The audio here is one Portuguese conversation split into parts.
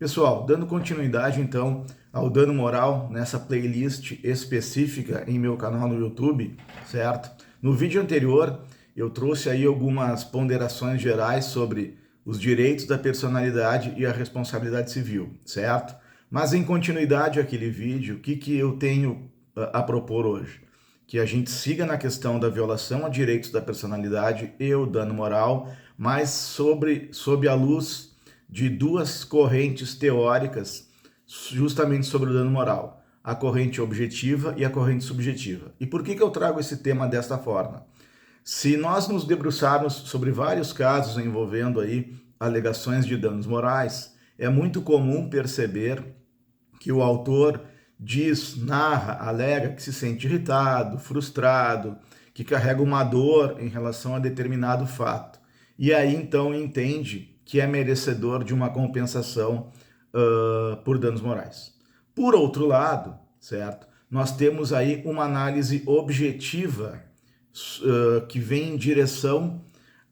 Pessoal, dando continuidade então ao dano moral nessa playlist específica em meu canal no YouTube, certo? No vídeo anterior eu trouxe aí algumas ponderações gerais sobre os direitos da personalidade e a responsabilidade civil, certo? Mas em continuidade àquele vídeo, o que eu tenho a propor hoje? Que a gente siga na questão da violação a direitos da personalidade e o dano moral, mas sob a luz de duas correntes teóricas justamente sobre o dano moral, a corrente objetiva e a corrente subjetiva. E por que eu trago esse tema desta forma? Se nós nos debruçarmos sobre vários casos envolvendo aí alegações de danos morais, é muito comum perceber que o autor diz, narra, alega que se sente irritado, frustrado, que carrega uma dor em relação a determinado fato. E aí então entende que é merecedor de uma compensação por danos morais. Por outro lado, certo? Nós temos aí uma análise objetiva que vem em direção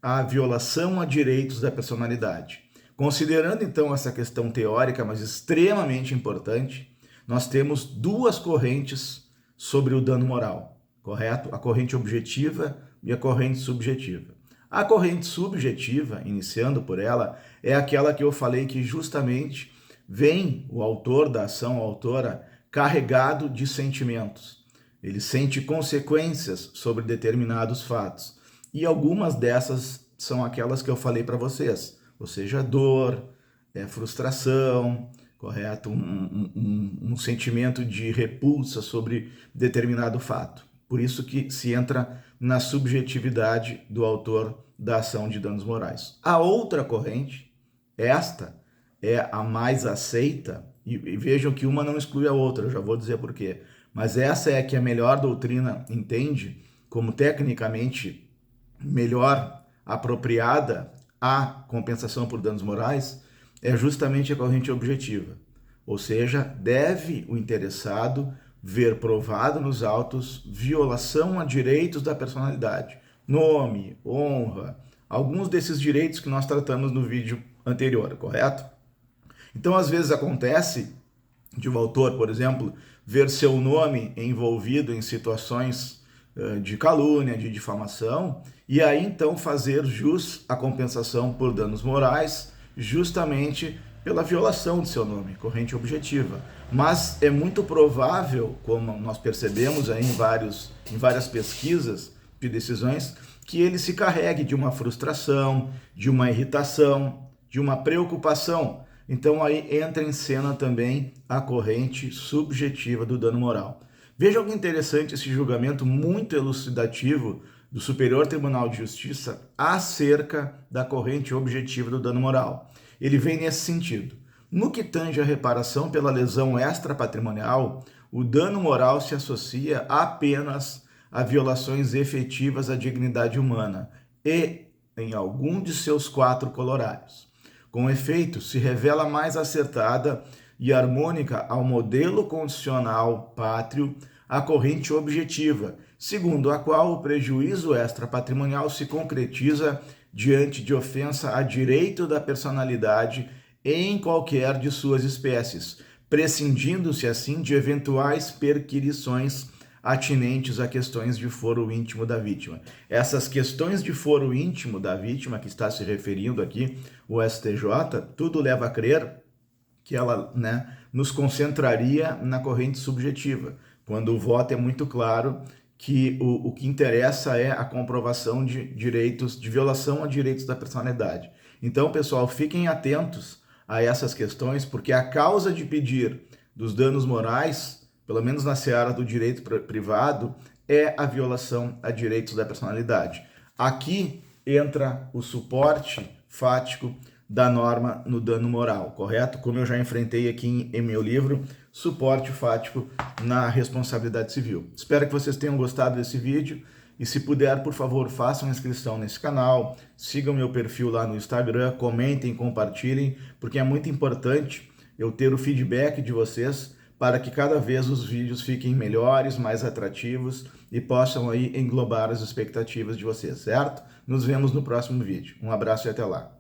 à violação a direitos da personalidade. Considerando então essa questão teórica, mas extremamente importante, nós temos duas correntes sobre o dano moral, correto? A corrente objetiva e a corrente subjetiva. A corrente subjetiva, iniciando por ela, é aquela que eu falei que justamente vem o autor da ação, a autora, carregado de sentimentos. Ele sente consequências sobre determinados fatos. E algumas dessas são aquelas que eu falei para vocês, ou seja, dor, frustração, correto? Um sentimento de repulsa sobre determinado fato. Por isso que se entra na subjetividade do autor da ação de danos morais. A outra corrente, esta é a mais aceita, e vejam que uma não exclui a outra, eu já vou dizer por quê. Mas essa é a que a melhor doutrina entende como tecnicamente melhor apropriada à compensação por danos morais, é justamente a corrente objetiva. Ou seja, deve o interessado ver provado nos autos violação a direitos da personalidade, nome, honra, alguns desses direitos que nós tratamos no vídeo anterior, correto? Então, às vezes acontece de um autor, por exemplo, ver seu nome envolvido em situações de calúnia, de difamação, e aí então fazer jus à compensação por danos morais, justamente pela violação de seu nome, corrente objetiva. Mas é muito provável, como nós percebemos aí em várias pesquisas de decisões, que ele se carregue de uma frustração, de uma irritação, de uma preocupação. Então aí entra em cena também a corrente subjetiva do dano moral. Vejam que interessante esse julgamento muito elucidativo do Superior Tribunal de Justiça acerca da corrente objetiva do dano moral. Ele vem nesse sentido. No que tange a reparação pela lesão extrapatrimonial, o dano moral se associa apenas a violações efetivas à dignidade humana e em algum de seus 4 colorários. Com efeito, se revela mais acertada e harmônica ao modelo condicional pátrio a corrente objetiva, segundo a qual o prejuízo extrapatrimonial se concretiza diante de ofensa a direito da personalidade em qualquer de suas espécies, prescindindo-se assim de eventuais perquirições atinentes a questões de foro íntimo da vítima. Essas questões de foro íntimo da vítima, que está se referindo aqui o STJ, tudo leva a crer que ela nos concentraria na corrente subjetiva, quando o voto é muito claro que o que interessa é a comprovação de direitos, de violação a direitos da personalidade. Então, pessoal, fiquem atentos a essas questões, porque a causa de pedir dos danos morais, pelo menos na seara do direito privado, é a violação a direitos da personalidade. Aqui entra o suporte fático da norma no dano moral, correto? Como eu já enfrentei aqui em meu livro, Suporte Fático na Responsabilidade Civil. Espero que vocês tenham gostado desse vídeo e, se puder, por favor, façam inscrição nesse canal, sigam meu perfil lá no Instagram, comentem, compartilhem, porque é muito importante eu ter o feedback de vocês para que cada vez os vídeos fiquem melhores, mais atrativos e possam aí englobar as expectativas de vocês, certo? Nos vemos no próximo vídeo. Um abraço e até lá.